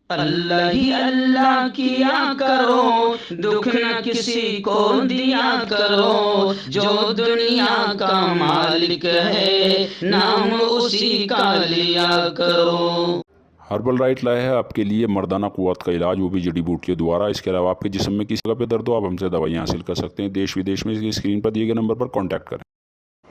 اللہ ہی اللہ کیا کرو، دکھ نہ کسی کو دیا کرو، جو دنیا کا مالک ہے نام اسی کا لیا کرو۔ ہربل رائٹ لائے ہے آپ کے لیے مردانہ قوت کا علاج، وہ بھی جڑی بوٹیوں دوارا۔ اس کے علاوہ آپ کے جسم میں کسی جگہ پہ درد ہو، آپ ہم سے دوائیاں حاصل کر سکتے ہیں دیش ودیش میں۔ اسکرین پر دیے گئے نمبر پر کانٹیکٹ کریں۔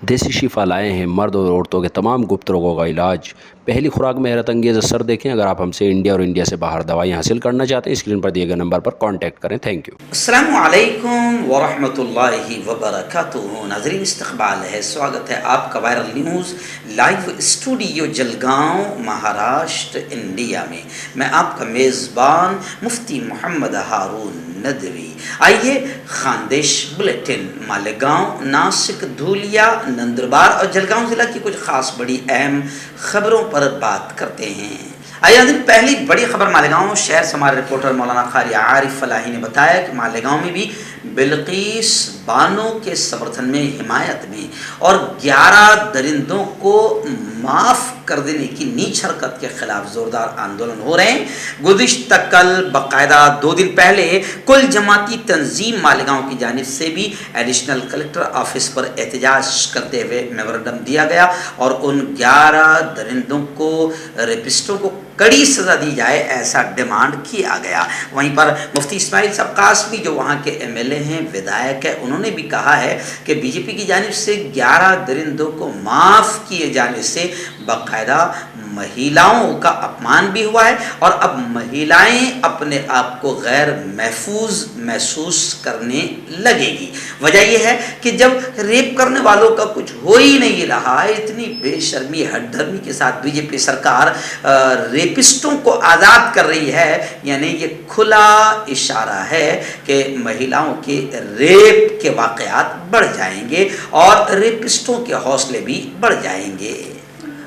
دیسی شفا لائے ہیں مرد اور عورتوں کے تمام گپت روگوں کا علاج۔ پہلی خوراک میں حیرت انگیز اثر دیکھیں۔ اگر آپ ہم سے انڈیا اور انڈیا سے باہر دوائیں حاصل کرنا چاہتے ہیں، اسکرین پر دیے گئے نمبر پر کانٹیکٹ کریں۔ Thank you. السلام علیکم ورحمۃ اللہ وبرکاتہ۔ ناظرین، استقبال ہے، سواگت ہے آپ کا viral news live studio Jalgaon, Maharashtra, India میں۔ میں آپ کا میزبان مفتی محمد ہارون ندوی۔ آئیے خاندیش بلیٹن مالیگاؤں، ناسک، دھولیا، نندربار اور جلگاؤں ضلع کی کچھ خاص بڑی اہم خبروں پر بات کرتے ہیں۔ آئیے دن پہلی بڑی خبر مالیگاؤں شہر سے ہمارے رپورٹر مولانا قاری عارف فلاحی نے بتایا کہ مالیگاؤں میں بھی بلقیس بانو کے سمرتھن میں، حمایت میں اور 11 درندوں کو معاف کر دینے کی نیچ حرکت کے خلاف زوردار آندولن ہو رہے ہیں۔ گزشتہ کل باقاعدہ 2 دن پہلے کل جماعتی تنظیم مالیگاؤں کی جانب سے بھی ایڈیشنل کلکٹر آفس پر احتجاج کرتے ہوئے میمورنڈم دیا گیا اور ان 11 درندوں کو، ریپسٹوں کو کڑی سزا دی جائے، ایسا ڈیمانڈ کیا گیا۔ وہیں پر مفتی اسماعیل صاحب قاسمی جو وہاں کے ایم ایل اے ہیں، ودھایک ہے، انہوں نے بھی کہا ہے کہ بی جے پی کی جانب سے 11 درندوں کو معاف کیے جانے سے باقاعدہ مہیلاؤں کا اپمان بھی ہوا ہے اور اب مہیلائیں اپنے آپ کو غیر محفوظ محسوس کرنے لگے گی۔ وجہ یہ ہے کہ جب ریپ کرنے والوں کا کچھ ہو ہی نہیں رہا، اتنی بے شرمی ہٹ دھرمی کے ساتھ بی جے پی سرکار ریپسٹوں کو آزاد کر رہی ہے، یعنی یہ کھلا اشارہ ہے کہ مہیلاؤں کے ریپ کے واقعات بڑھ جائیں گے اور ریپسٹوں کے حوصلے بھی بڑھ جائیں گے۔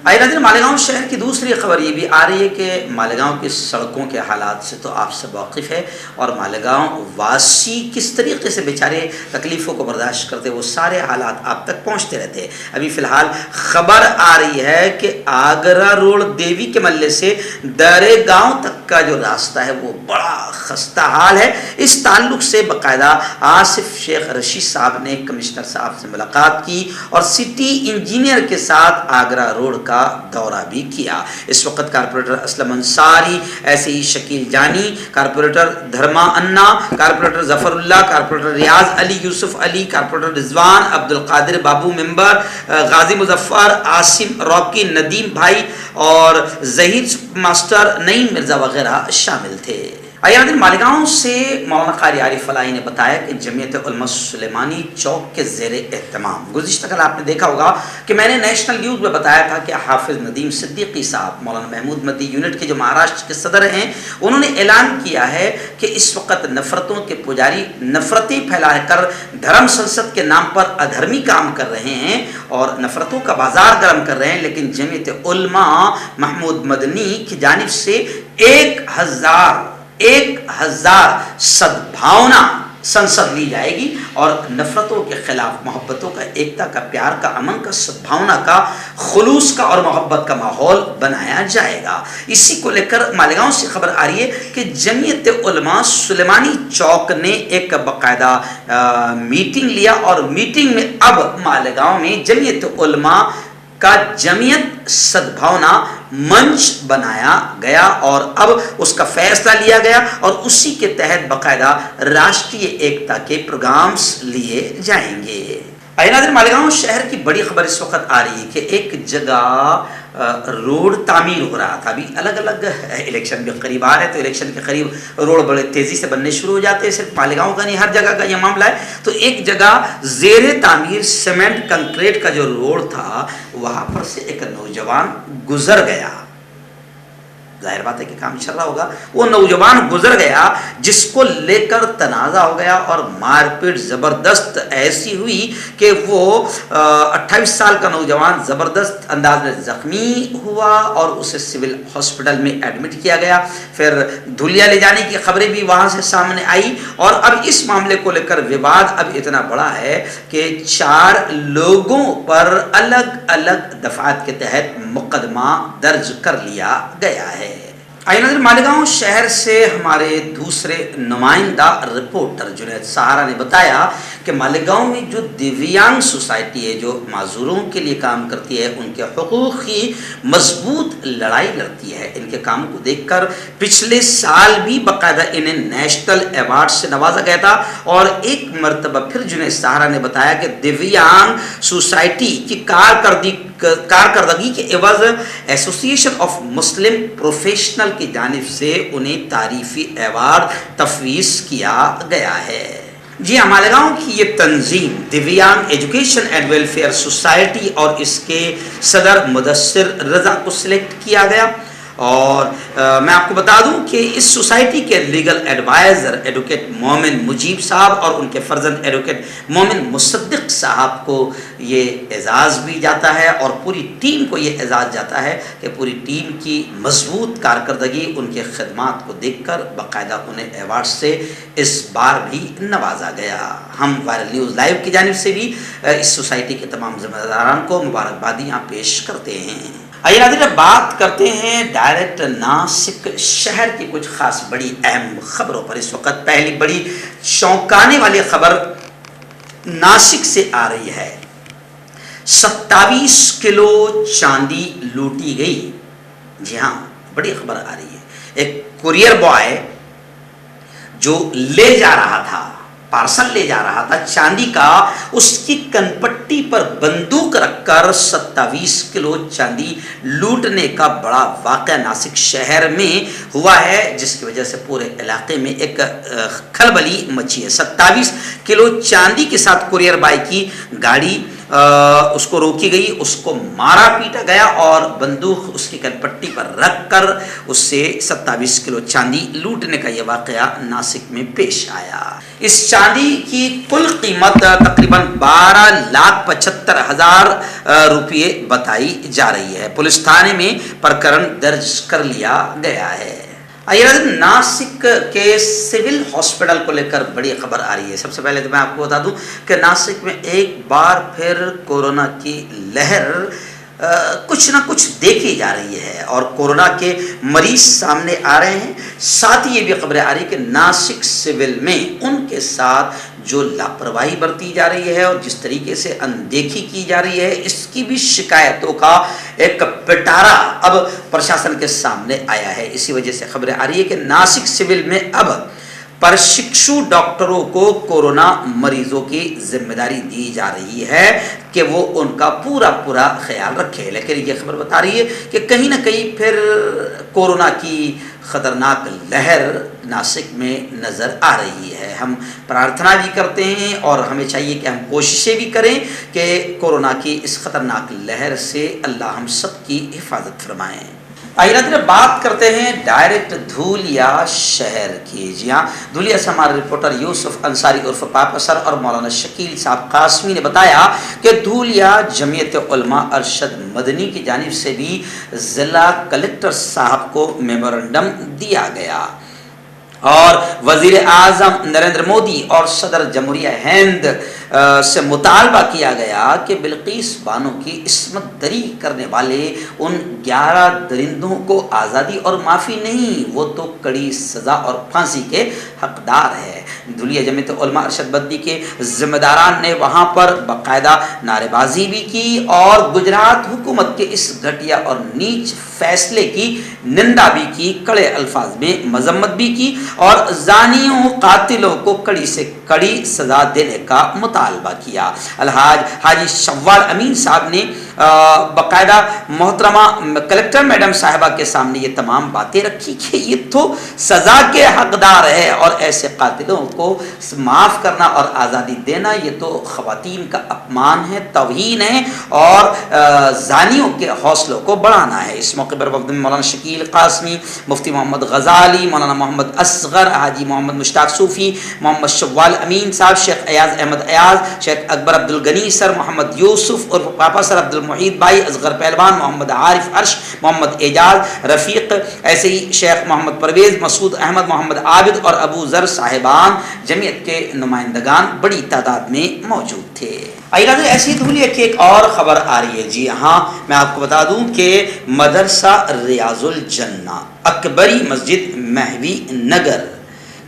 ناظرین، مالیگاؤں شہر کی دوسری خبر یہ بھی آ رہی ہے کہ مالیگاؤں کی سڑکوں کے حالات سے تو آپ سب واقف ہے، اور مالیگاؤں واسی کس طریقے سے بیچارے تکلیفوں کو برداشت کرتے، وہ سارے حالات آپ تک پہنچتے رہتے ہیں۔ ابھی فی الحال خبر آ رہی ہے کہ آگرہ روڈ دیوی کے محلے سے درے گاؤں تک کا جو راستہ ہے وہ بڑا خستہ حال ہے۔ اس تعلق سے باقاعدہ آصف شیخ رشید صاحب نے کمشنر صاحب سے ملاقات کی اور سٹی انجینئر کے ساتھ آگرہ روڈ کا دورہ بھی کیا۔ اس وقت کارپوریٹر اسلم انصاری، ایسے ہی شکیل جانی، کارپوریٹر دھرما انا، کارپوریٹر ظفر اللہ، کارپوریٹر ریاض علی، یوسف علی، کارپوریٹر رضوان، عبد القادر بابو ممبر، غازی مظفر، عاصم روکی، ندیم بھائی اور ظہیر ماسٹر، نعیم مرزا وغیرہ شامل تھے۔ مالیگاؤں سے مولانا قاری عارف فلاحی نے بتایا کہ جمعیت علماء سلیمانی چوک کے زیر اہتمام، گزشتہ کل آپ نے دیکھا ہوگا کہ میں نے نیشنل نیوز میں بتایا تھا کہ حافظ ندیم صدیقی صاحب، مولانا محمود مدی یونٹ کے جو مہاراشٹر کے صدر ہیں، انہوں نے اعلان کیا ہے کہ اس وقت نفرتوں کے پجاری نفرتیں پھیلا کر دھرم سنسد کے نام پر ادھرمی کام کر رہے ہیں اور نفرتوں کا بازار گرم کر رہے ہیں، لیکن جمعیت علماء محمود مدنی کی جانب سے 1000 سدبھاونا سنسد لی جائے گی اور نفرتوں کے خلاف محبتوں کا، ایکتا کا، پیار کا، امن کا، سدبھاونا کا، خلوص کا اور محبت کا ماحول بنایا جائے گا۔ اسی کو لے کر مالیگاؤں سے خبر آ رہی ہے کہ جمعیت علماء سلیمانی چوک نے ایک باقاعدہ میٹنگ لیا اور میٹنگ میں اب مالیگاؤں میں جمعیت علماء کا جمعیت سدبھاونا منچ بنایا گیا اور اب اس کا فیصلہ لیا گیا اور اسی کے تحت باقاعدہ راشٹریہ ایکتا کے پروگرامز لیے جائیں گے۔ ناظرین، مالیگاؤں شہر کی بڑی خبر اس وقت آ رہی ہے کہ ایک جگہ روڈ تعمیر ہو رہا تھا۔ ابھی الگ الگ الیکشن بھی قریب آ رہے، تو الیکشن کے قریب روڈ بڑے تیزی سے بننے شروع ہو جاتے ہیں۔ صرف مالیگاؤں کا نہیں، ہر جگہ کا یہ معاملہ ہے۔ تو ایک جگہ زیر تعمیر سیمنٹ کنکریٹ کا جو روڈ تھا، وہاں پر سے ایک نوجوان گزر گیا۔ ظاہر بات ہے کہ کام چل رہا ہوگا، وہ نوجوان گزر گیا جس کو لے کر تنازع ہو گیا اور مار پیٹ زبردست ایسی ہوئی کہ وہ 28 سال کا نوجوان زبردست انداز میں زخمی ہوا اور اسے سول ہاسپٹل میں ایڈمٹ کیا گیا۔ پھر دھولیا لے جانے کی خبریں بھی وہاں سے سامنے آئی اور اب اس معاملے کو لے کر وواد اب اتنا بڑا ہے کہ 4 لوگوں پر الگ الگ دفعات کے تحت مقدمہ درج کر لیا گیا ہے۔ آئیے ناظرین، مالیگاؤں شہر سے ہمارے دوسرے نمائندہ رپورٹر جنید سہارا نے بتایا کہ مالیگاؤں میں جو دیویانگ سوسائٹی ہے، جو معذوروں کے لیے کام کرتی ہے، ان کے حقوق کی مضبوط لڑائی لڑتی ہے، ان کے کام کو دیکھ کر پچھلے سال بھی باقاعدہ انہیں نیشنل ایوارڈ سے نوازا گیا تھا، اور ایک مرتبہ پھر جنید سہارا نے بتایا کہ دیویانگ سوسائٹی کی کارکردگی کے عوض ایسوسی ایشن آف مسلم پروفیشنل کی جانب سے انہیں تعریفی ایوارڈ تفویض کیا گیا ہے۔ جی ہاں، مالیگاؤں کی یہ تنظیم Divyang education and welfare society اور اس کے صدر مدثر رضا کو سلیکٹ کیا گیا، اور میں آپ کو بتا دوں کہ اس سوسائٹی کے لیگل ایڈوائزر ایڈوکیٹ مومن مجیب صاحب اور ان کے فرزند ایڈوکیٹ مومن مصدق صاحب کو یہ اعزاز بھی جاتا ہے، اور پوری ٹیم کو یہ اعزاز جاتا ہے کہ پوری ٹیم کی مضبوط کارکردگی، ان کے خدمات کو دیکھ کر باقاعدہ انہیں ایوارڈ سے اس بار بھی نوازا گیا۔ ہم وائرل نیوز لائیو کی جانب سے بھی اس سوسائٹی کے تمام ذمہ داران کو مبارکبادیاں پیش کرتے ہیں۔ آئیے ناظرین، بات کرتے ہیں ڈائریکٹ ناسک شہر کی کچھ خاص بڑی اہم خبروں پر۔ اس وقت پہلی بڑی چونکانے والی خبر ناسک سے آ رہی ہے۔ 27 کلو چاندی لوٹی گئی۔ جی ہاں، بڑی خبر آ رہی ہے۔ ایک کوریئر بوائے جو لے جا رہا تھا، پارسل لے جا رہا تھا چاندی کا، اس کی کنپٹی پر بندوق رکھ کر 27 کلو چاندی لوٹنے کا بڑا واقعہ ناسک شہر میں ہوا ہے، جس کی وجہ سے پورے علاقے میں ایک کھلبلی مچی ہے۔ 27 کلو چاندی کے ساتھ کوریئر بوائے کی گاڑی اس کو روکی گئی، اس کو مارا پیٹا گیا، اور بندوق اس کی کنپٹی پر رکھ کر اس سے 27 کلو چاندی لوٹنے کا یہ واقعہ ناسک میں پیش آیا۔ اس چاندی کی کل قیمت تقریباً 12,75,000 روپے بتائی جا رہی ہے۔ پولیس تھانے میں پرکرن درج کر لیا گیا ہے۔ آئیے ناسک کے سول ہاسپٹل کو لے کر بڑی خبر آ رہی ہے۔ سب سے پہلے تو میں آپ کو بتا دوں کہ ناسک میں ایک بار پھر کورونا کی لہر کچھ نہ کچھ دیکھی جا رہی ہے، اور کورونا کے مریض سامنے آ رہے ہیں۔ ساتھ ہی یہ بھی خبریں آ رہی کہ ناسک سول میں ان کے ساتھ جو لاپرواہی برتی جا رہی ہے اور جس طریقے سے اندیکھی کی جا رہی ہے، اس کی بھی شکایتوں کا ایک پٹارا اب پرشاسن کے سامنے آیا ہے۔ اسی وجہ سے خبریں آ رہی ہے کہ ناسک سول میں اب پرشکشو ڈاکٹروں کو کورونا مریضوں کی ذمہ داری دی جا رہی ہے کہ وہ ان کا پورا خیال رکھے، لیکن یہ خبر بتا رہی ہے کہ کہیں نہ کہیں پھر کورونا کی خطرناک لہر ناسک میں نظر آ رہی ہے۔ ہم پرارتھنا بھی کرتے ہیں، اور ہمیں چاہیے کہ ہم کوششیں بھی کریں کہ کورونا کی اس خطرناک لہر سے اللہ ہم سب کی حفاظت فرمائیں۔ آئیے ناظرین، بات کرتے ہیں ڈائریکٹ دھولیا شہر کی۔ جی ہاں، دھولیا سے ہمارے رپورٹر یوسف انصاری عرف پاپا سر اور مولانا شکیل صاحب قاسمی نے بتایا کہ دھولیا جمعیت علماء ارشد مدنی کی جانب سے بھی ضلع کلکٹر صاحب کو میمورنڈم دیا گیا، اور وزیر اعظم نریندر مودی اور صدر جمہوریہ ہند سے مطالبہ کیا گیا کہ بلقیس بانو کی عصمت دری کرنے والے ان 11 درندوں کو آزادی اور معافی نہیں، وہ تو کڑی سزا اور پھانسی کے حقدار ہے۔ دھولیا جمعیت علماء ارشد مدنی کے ذمہ داران نے وہاں پر باقاعدہ نعرے بازی بھی کی، اور گجرات حکومت کے اس گھٹیا اور نیچ فیصلے کی نندا بھی کی، کڑے الفاظ میں مذمت بھی کی، اور زانیوں قاتلوں کو کڑی سے کڑی سزا دینے کا مطالبہ کیا۔ الحاج حاجی شوال امین صاحب نے باقاعدہ محترمہ کلکٹر میڈم صاحبہ کے سامنے یہ تمام باتیں رکھی کہ یہ تو سزا کے حقدار ہے، اور ایسے قاتلوں کو معاف کرنا اور آزادی دینا یہ تو خواتین کا اپمان ہے، توہین ہے، اور زانیوں کے حوصلوں کو بڑھانا ہے۔ اس موقع پر وفد میں مولانا شکیل قاسمی، مفتی محمد غزالی، مولانا محمد اصغر، حاجی محمد مشتاق صوفی، محمد شوال امین صاحب، شیخ ایاز احمد ایاز، شیخ اکبر عبدالغنی سر، محمد یوسف اور پاپا سر، عبد المحید بھائی، اصغر پہلوان، محمد عارف عرش، محمد اعجاز رفیق، ایسے ہی شیخ محمد پرویز، مسعود احمد، محمد عابد اور ابو ذر صاحبان جمعیت کے نمائندگان بڑی تعداد میں موجود تھے۔ آئیے ایسی دھولیا کی ایک اور خبر آ رہی ہے۔ جی ہاں، میں آپ کو بتا دوں کہ مدرسہ ریاض الجنہ اکبری مسجد مہوی نگر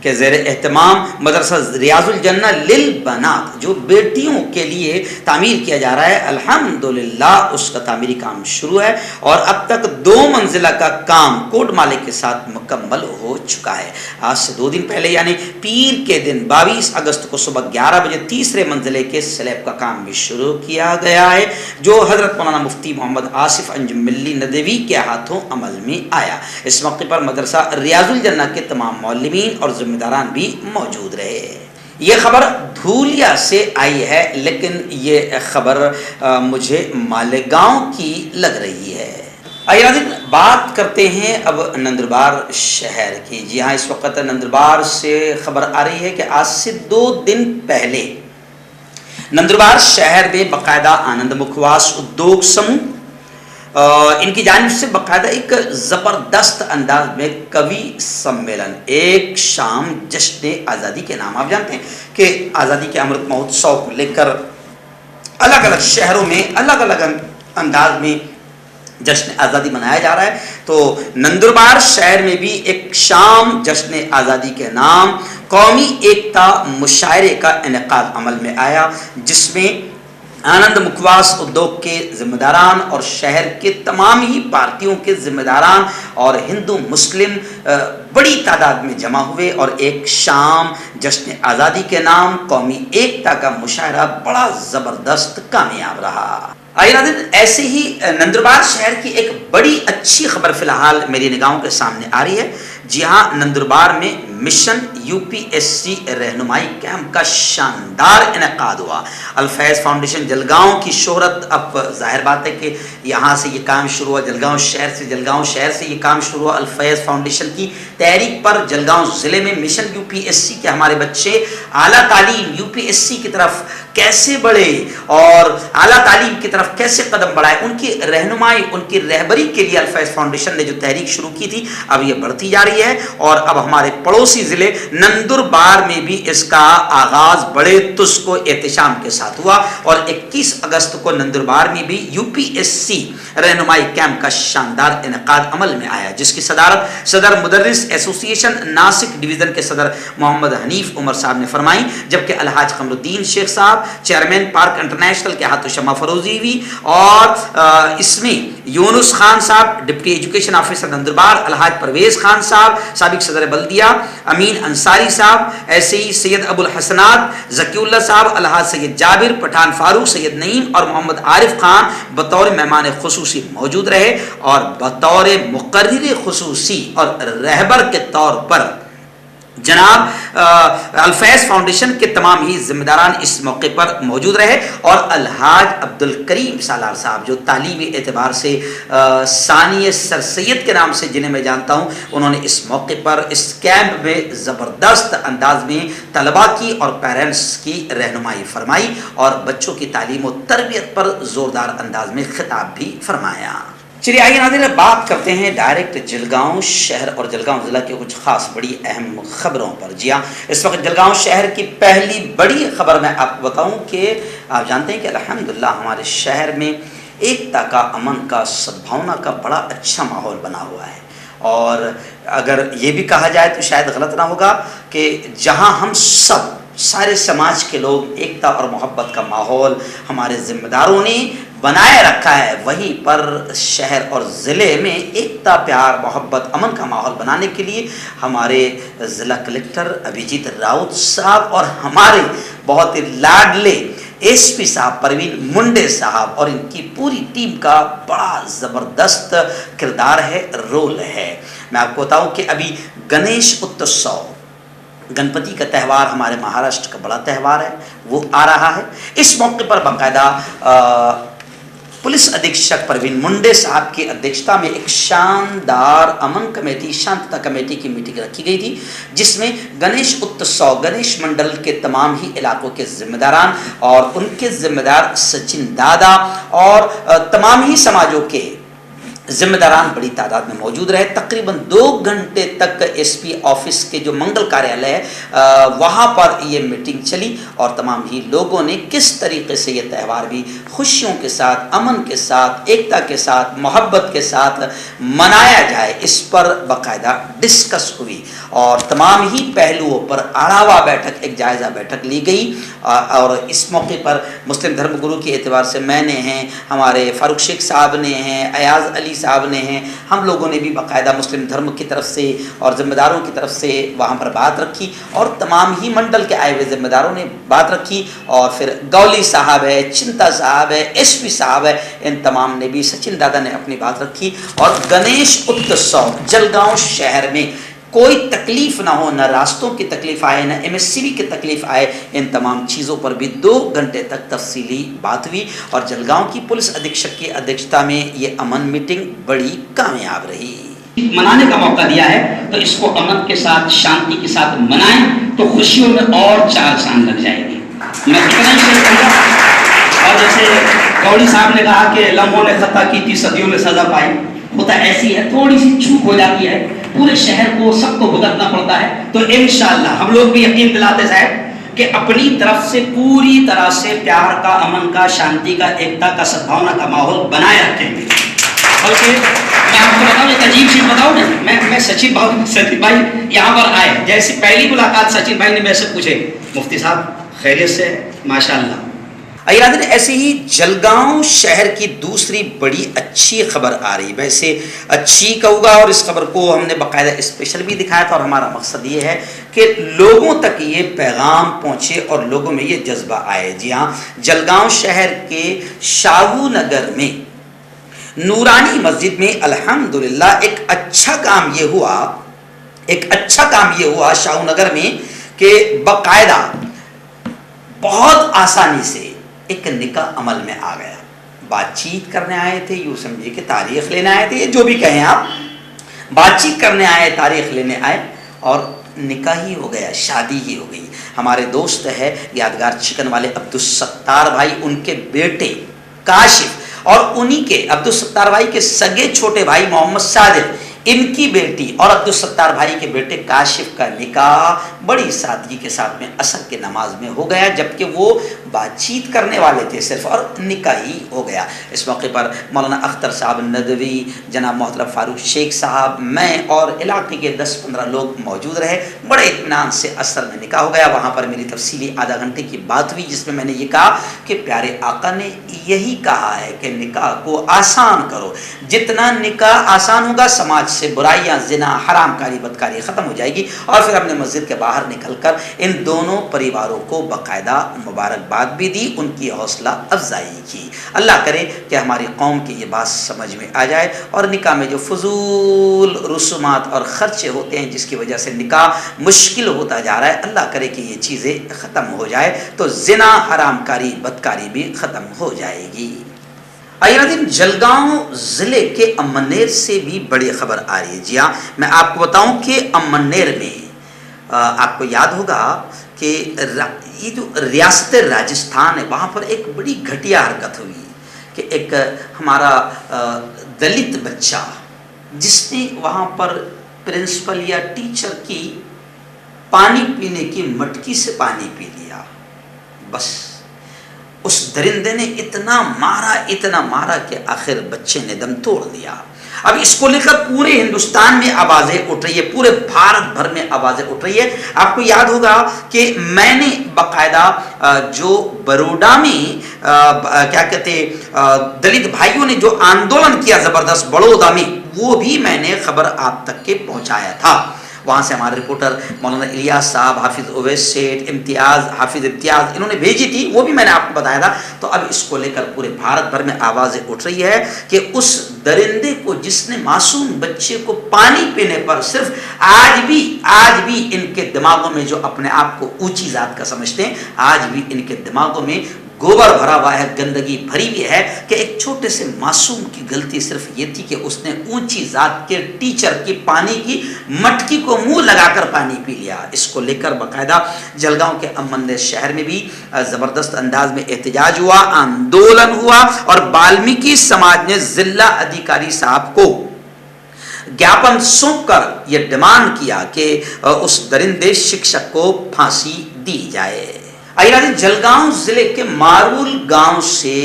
کے زیر اہتمام مدرسہ ریاض الجنہ للبنات جو بیٹیوں کے لیے تعمیر کیا جا رہا ہے، الحمدللہ اس کا تعمیری کام شروع ہے اور اب تک 2 منزلہ کا کام کوڈ مالے کے ساتھ مکمل ہو چکا ہے۔ آج سے 2 دن پہلے یعنی پیر کے دن 22 اگست کو صبح 11 بجے تیسرے منزلے کے سلیب کا کام بھی شروع کیا گیا ہے، جو حضرت مولانا مفتی محمد آصف انجم ملی ندوی کے ہاتھوں عمل میں آیا۔ اس موقع پر مدرسہ ریاض الجنہ کے تمام معلمین اور ذمہ داران بھی موجود رہے۔ یہ خبر دھولیا سے آئی ہے لیکن یہ خبر مجھے مالیگاؤں کی لگ رہی ہے۔ آئیے ناظرین بات کرتے ہیں اب نندربار شہر کی۔ جی ہاں، اس وقت نندربار سے خبر آ رہی ہے کہ آج سے 2 دن پہلے نندربار شہر میں باقاعدہ آنند مکھواس ادیوگ سموہ ان کی جانب سے باقاعدہ ایک زبردست انداز میں کوی سمیلن ایک شام جشن آزادی کے نام، آپ جانتے ہیں کہ آزادی کے امرت مہوتسو کو لے کر الگ الگ شہروں میں الگ الگ انداز میں جشن آزادی منایا جا رہا ہے، تو نندربار شہر میں بھی ایک شام جشن آزادی کے نام قومی ایکتا مشاعرے کا انعقاد عمل میں آیا، جس میں آنند مکھواس ادیوگ کے ذمہ داران اور شہر کے تمام ہی پارٹیوں کے ذمہ داران اور ہندو مسلم بڑی تعداد میں جمع ہوئے اور ایک شام جشن آزادی کے نام قومی ایکتا کا مشاعرہ بڑا زبردست کامیاب رہا۔ آئیے ناظرین ایسے ہی نندربار شہر کی ایک بڑی اچھی خبر فی الحال میری نگاہوں کے سامنے آ رہی ہے۔ جی ہاں، نندربار میں مشن UPSC رہنمائی کیمپ کا شاندار انعقاد ہوا۔ الفیض فاؤنڈیشن جلگاؤں کی شہرت، اب ظاہر بات ہے کہ یہاں سے یہ کام شروع ہوا، جلگاؤں شہر سے یہ کام شروع ہوا۔ الفیض فاؤنڈیشن کی تحریک پر جلگاؤں ضلع میں مشن UPSC کے ہمارے بچے اعلیٰ تعلیم UPSC کی طرف کیسے بڑھے اور اعلیٰ تعلیم کی طرف کیسے قدم بڑھائے، ان کی رہنمائی، ان کی رہبری کے لیے الفیض فاؤنڈیشن نے جو تحریک شروع کی تھی اب یہ بڑھتی جا رہی ہے اور اب ہمارے پڑوسی ضلع نندربار میں بھی اس کا آغاز بڑے تسک و احتشام کے ساتھ ہوا اور 21 اگست کو نندربار میں بھی UPSC رہنمائی کیمپ کا شاندار انعقاد عمل میں آیا، جس کی صدارت صدر مدرس ایسوسی ایشن ناسک ڈویژن کے صدر محمد حنیف عمر صاحب نے فرمائی، جبکہ الحاج قمر الدین شیخ صاحب چیئرمین پارک انٹرنیشنل کے ہاتھوں شمع فروزی ہوئی اور اس میں یونس خان صاحب ڈپٹی ایجوکیشن آفیسر نندربار، الحاج پرویز خان صاحب سابق صدر بلدیہ، امین انصاری صاحب، ایسے ہی سید ابو الحسنات ذکی اللہ صاحب، الحاج سید جابر پٹھان فاروق، سید نعیم اور محمد عارف خان بطور مہمان خصوصی موجود رہے اور بطور مقرر خصوصی اور رہبر کے طور پر جناب الفیض فاؤنڈیشن کے تمام ہی ذمہ داران اس موقع پر موجود رہے اور الحاج عبد الکریم سالار صاحب جو تعلیمی اعتبار سے ثانی سر سید کے نام سے جنہیں میں جانتا ہوں، انہوں نے اس موقع پر اس کیمپ میں زبردست انداز میں طلباء کی اور پیرنٹس کی رہنمائی فرمائی اور بچوں کی تعلیم و تربیت پر زوردار انداز میں خطاب بھی فرمایا۔ چلیے آئیے ناظرین بات کرتے ہیں ڈائریکٹ جلگاؤں شہر اور جلگاؤں ضلع کے کچھ خاص بڑی اہم خبروں پر۔ جی ہاں، اس وقت جلگاؤں شہر کی پہلی بڑی خبر میں آپ کو بتاؤں کہ آپ جانتے ہیں کہ الحمدللہ ہمارے شہر میں ایکتا کا، امن کا، سدبھاونا کا بڑا اچھا ماحول بنا ہوا ہے اور اگر یہ بھی کہا جائے تو شاید غلط نہ ہوگا کہ جہاں ہم سارے سماج کے لوگ ایکتا اور محبت کا ماحول ہمارے ذمہ داروں نے بنائے رکھا ہے، وہیں پر شہر اور ضلع میں ایکتا، پیار، محبت، امن کا ماحول بنانے کے لیے ہمارے ضلع کلکٹر ابھیجیت راؤت صاحب اور ہمارے بہت لاڈلے SP صاحب پروین منڈے صاحب اور ان کی پوری ٹیم کا بڑا زبردست کردار ہے، رول ہے۔ میں آپ کو بتاؤں کہ ابھی گنیش اتسو، گنپتی کا تہوار ہمارے مہاراشٹر کا بڑا تہوار ہے، وہ آ رہا ہے۔ اس موقع پر باقاعدہ پولیس ادھیکشک پروین منڈے صاحب کی ادھیکشتا میں ایک شاندار امن کمیٹی، شانتتا کمیٹی کی میٹنگ رکھی گئی تھی، جس میں گنیش اتسو، گنیش منڈل کے تمام ہی علاقوں کے ذمہ داران اور ان کے ذمہ دار سچن دادا اور تمام ہی سماجوں کے ذمہ داران بڑی تعداد میں موجود رہے. تقریباً 2 گھنٹے تک ایس پی آفس کے جو منگل کاریالے ہے وہاں پر یہ میٹنگ چلی اور تمام ہی لوگوں نے کس طریقے سے یہ تہوار بھی خوشیوں کے ساتھ، امن کے ساتھ، ایکتا کے ساتھ، محبت کے ساتھ منایا جائے اس پر باقاعدہ ڈسکس ہوئی اور تمام ہی پہلوؤں پر اڑاوا بیٹھک، ایک جائزہ بیٹھک لی گئی. اور اس موقع پر مسلم دھرم گرو کے اعتبار سے میں نے ہیں، ہمارے فاروق شیخ صاحب نے ہیں، ایاز علی صاحب نے ہیں، ہم لوگوں نے بھی باقاعدہ مسلم دھرم کی طرف سے اور ذمہ داروں کی طرف سے وہاں پر بات رکھی اور تمام ہی منڈل کے آئے ہوئے ذمہ داروں نے بات رکھی. اور پھر گولی صاحب ہے، چنتا صاحب ہے، ایس پی صاحب ہے، ان تمام نے بھی، سچن دادا نے اپنی بات رکھی. اور گنیش اتسو جلگاؤں شہر میں کوئی تکلیف نہ ہو، نہ راستوں کی تکلیف آئے، نہ ایم ایس سی بی کی تکلیف آئے، ان تمام چیزوں پر بھی 2 گھنٹے تک تفصیلی بات ہوئی. اور جلگاؤں کی پولیس ادھیکشک کی ادھیکشتا میں یہ امن میٹنگ بڑی کامیاب رہی. منانے کا موقع دیا ہے تو اس کو امن کے ساتھ، شانتی کے ساتھ منائیں تو خوشیوں میں اور 4 چاند لگ جائیں گے. میں اتنا ہی شیئر کروں گا. اور جیسے گوڑی صاحب نے کہا کہ لمحوں نے خطا کی تھی، صدیوں نے سزا پائی، ہوتا ایسی ہے، تھوڑی سی چوک ہو جاتی ہے، پورے شہر کو، سب کو بھگتنا پڑتا ہے. تو انشاءاللہ ہم لوگ بھی یقین دلاتے صاحب کہ اپنی طرف سے پوری طرح سے پیار کا، امن کا، شانتی کا، ایکتا کا، سدبھاونا کا ماحول بنائے رکھیں گے. بلکہ میں آپ کو بتاؤں، ایک عجیب چیز بتاؤں نا، میں سچن بھائی یہاں پر آئے، جیسی پہلی ملاقات سچن بھائی نے میں سے پوچھے، مفتی صاحب خیریت سے؟ ماشاءاللہ. ایرادن ایسے ہی جلگاؤں شہر کی دوسری بڑی اچھی خبر آ رہی. ویسے اچھی کہوں گا اور اس خبر کو ہم نے باقاعدہ اسپیشل بھی دکھایا تھا اور ہمارا مقصد یہ ہے کہ لوگوں تک یہ پیغام پہنچے اور لوگوں میں یہ جذبہ آئے. جی ہاں، جلگاؤں شہر کے شاہو نگر میں نورانی مسجد میں الحمدللہ ایک اچھا کام یہ ہوا شاہو نگر میں کہ باقاعدہ بہت آسانی سے ایک نکاح عمل میں آ گیا. بات چیت کرنے آئے تھے، یوں سمجھے کہ تاریخ لینے آئے تھے، جو بھی کہیں آپ، بات چیت کرنے آئے، تاریخ لینے آئے اور نکاح ہی ہو گیا، شادی ہی ہو گئی. ہمارے دوست ہے یادگار چکن والے عبدالستار بھائی، ان کے بیٹے کاشف اور انہی کے عبدالستار بھائی کے سگے چھوٹے بھائی محمد صادق، ان کی بیٹی اور عبدالستار بھائی کے بیٹے کاشف کا نکاح بڑی سادگی کے ساتھ میں عصر کے نماز میں ہو گیا، جبکہ وہ بات چیت کرنے والے تھے صرف اور نکاح ہی ہو گیا. اس موقع پر مولانا اختر صاحب ندوی، جناب محترم فاروق شیخ صاحب، میں اور علاقے کے 10-15 لوگ موجود رہے. بڑے اطمینان سے عصر میں نکاح ہو گیا. وہاں پر میری تفصیلی آدھا گھنٹے کی بات ہوئی جس میں میں نے یہ کہا کہ پیارے آقا نے یہی کہا ہے کہ نکاح کو آسان کرو. جتنا نکاح آسان ہوگا سماج سے برائیاں، زنا، حرام کاری، بدکاری ختم ہو جائے گی. اور پھر ہم نے مسجد کے باہر نکل کر ان دونوں پریواروں کو باقاعدہ مبارکباد بھی دی، ان کی حوصلہ افزائی کی. اللہ کرے کہ ہماری قوم کی یہ بات سمجھ میں آ جائے اور نکاح میں جو فضول رسومات اور خرچے ہوتے ہیں جس کی وجہ سے نکاح مشکل ہوتا جا رہا ہے، اللہ کرے کہ یہ چیزیں ختم ہو جائے تو زنا، حرام کاری، بدکاری بھی ختم ہو جائے گی. ایرادن جلگاؤں ضلع کے امنیر سے بھی بڑی خبر آ رہی ہے. جی ہاں، میں آپ کو بتاؤں کہ امنیر میں آپ کو یاد ہوگا کہ یہ جو ریاست راجستھان ہے وہاں پر ایک بڑی گھٹیا حرکت ہوئی کہ ایک ہمارا دلت بچہ جس نے وہاں پر پرنسپل یا ٹیچر کی پانی پینے کی مٹکی سے پانی پی لیا. بس اس درندے نے اتنا مارا کہ آخر بچے نے دم توڑ دیا. اب اس کو لے کر پورے ہندوستان میں آوازیں اٹھ رہی ہے، پورے بھارت بھر میں آوازیں اٹھ رہی ہے. آپ کو یاد ہوگا کہ میں نے باقاعدہ جو بروڈا میں کیا کہتے دلت بھائیوں نے جو آندولن کیا زبردست بڑودہ میں، وہ بھی میں نے خبر آپ تک کے پہنچایا تھا. وہاں سے ہمارے رپورٹر مولانا الیاس صاحب، حافظ اویس سیٹھ، حافظ امتیاز انہوں نے بھیجی تھی، وہ بھی میں نے آپ کو بتایا تھا. تو اب اس کو لے کر پورے بھارت بھر میں آوازیں اٹھ رہی ہے کہ اس درندے کو جس نے معصوم بچے کو پانی پینے پر صرف آج بھی ان کے دماغوں میں جو اپنے آپ کو اونچی ذات کا سمجھتے ہیں، آج بھی ان کے دماغوں میں گوبر بھرا ہوا ہے، گندگی بھری ہوئی ہے کہ ایک چھوٹے سے معصوم کی غلطی صرف یہ تھی کہ اس نے اونچی ذات کے ٹیچر کی پانی کی مٹکی کو منہ لگا کر کر پانی پی لیا. اس کو لے کر باقاعدہ جلگاؤں کے امن شہر میں بھی زبردست انداز میں احتجاج ہوا, آندولن ہوا, اور والمیکی سماج نے ضلع ادھیکاری صاحب کو جاپن سونپ کر یہ ڈیمانڈ کیا کہ اس درندے شکشک کو پھانسی دی جائے. آئیے جلگاؤں ضلع کے مارول گاؤں سے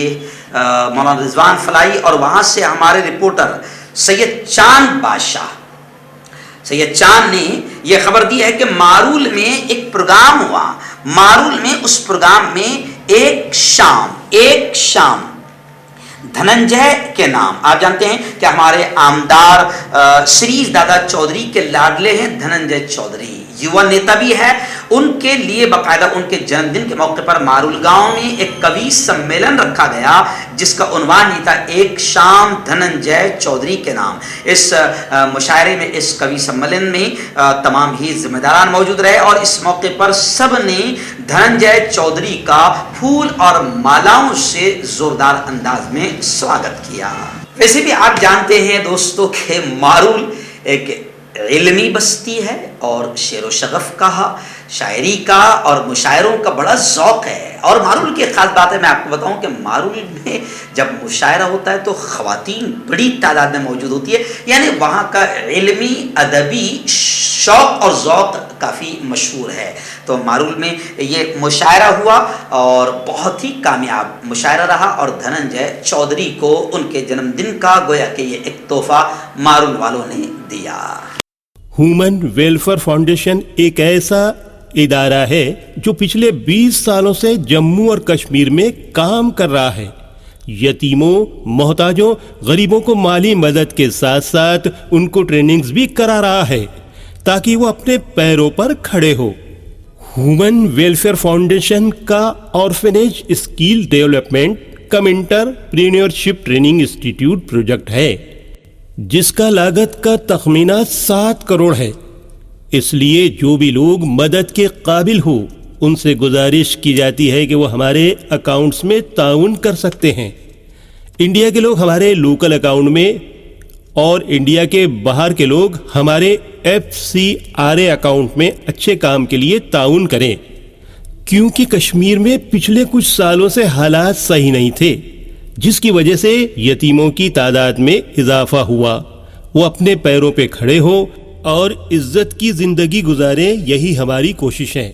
مولانا رضوان فلاحی اور وہاں سے ہمارے رپورٹر سید چاند بادشاہ, سید چاند نے یہ خبر دی ہے کہ مارول میں ایک پروگرام ہوا. مارول میں اس پروگرام میں ایک شام دھننجے کے نام, آپ جانتے ہیں کہ ہمارے آمدار سریش دادا چودھری کے لاڈلے ہیں دھننجے چودھری, یووا نیتا بھی ہے. ان کے لیے باقاعدہ ان کے جنم دن کے موقع پر مارول گاؤں میں ایک کوی سمیلن رکھا گیا جس کا عنوان یہ تھا ایک شام دھننجے چودھری کے نام. اس مشاعرے میں, اس کوی سمیلن میں تمام ہی ذمہ داران موجود رہے اور اس موقع پر سب نے دھننجے چودھری کا پھول اور مالاؤں سے زوردار انداز میں سواگت کیا. ویسے بھی آپ جانتے ہیں دوستو کہ مارول ایک علمی بستی ہے اور شعر و شغف کا, شاعری کا اور مشاعروں کا بڑا ذوق ہے. اور مارول کی خاص بات ہے, میں آپ کو بتاؤں کہ مارول میں جب مشاعرہ ہوتا ہے تو خواتین بڑی تعداد میں موجود ہوتی ہے, یعنی وہاں کا علمی ادبی شوق اور ذوق کافی مشہور ہے. تو مارول میں یہ مشاعرہ ہوا اور بہت ہی کامیاب مشاعرہ رہا اور دھننجے چودھری کو ان کے جنم دن کا گویا کہ یہ ایک تحفہ مارول والوں نے دیا. ہیومن ویلفیئر فاؤنڈیشن ایک ایسا ادارہ ہے جو پچھلے 20 سالوں سے جموں اور کشمیر میں کام کر رہا ہے. یتیموں, محتاجوں, غریبوں کو مالی مدد کے ساتھ ساتھ ان کو ٹریننگز بھی کرا رہا ہے تاکہ وہ اپنے پیروں پر کھڑے ہو. ہیومن ویلفیئر فاؤنڈیشن کا آرفنیج اسکل ڈیولپمنٹ کم انٹرپرینیورشپ ٹریننگ انسٹیٹیوٹ پروجیکٹ ہے جس کا لاگت کا تخمینہ 7 کروڑ ہے. اس لیے جو بھی لوگ مدد کے قابل ہو ان سے گزارش کی جاتی ہے کہ وہ ہمارے اکاؤنٹس میں تعاون کر سکتے ہیں. انڈیا کے لوگ ہمارے لوکل اکاؤنٹ میں اور انڈیا کے باہر کے لوگ ہمارے FCRA اکاؤنٹ میں اچھے کام کے لیے تعاون کریں, کیونکہ کشمیر میں پچھلے کچھ سالوں سے حالات صحیح نہیں تھے جس کی وجہ سے یتیموں کی تعداد میں اضافہ ہوا. وہ اپنے پیروں پہ کھڑے ہو اور عزت کی زندگی گزاریں, یہی ہماری کوشش ہے.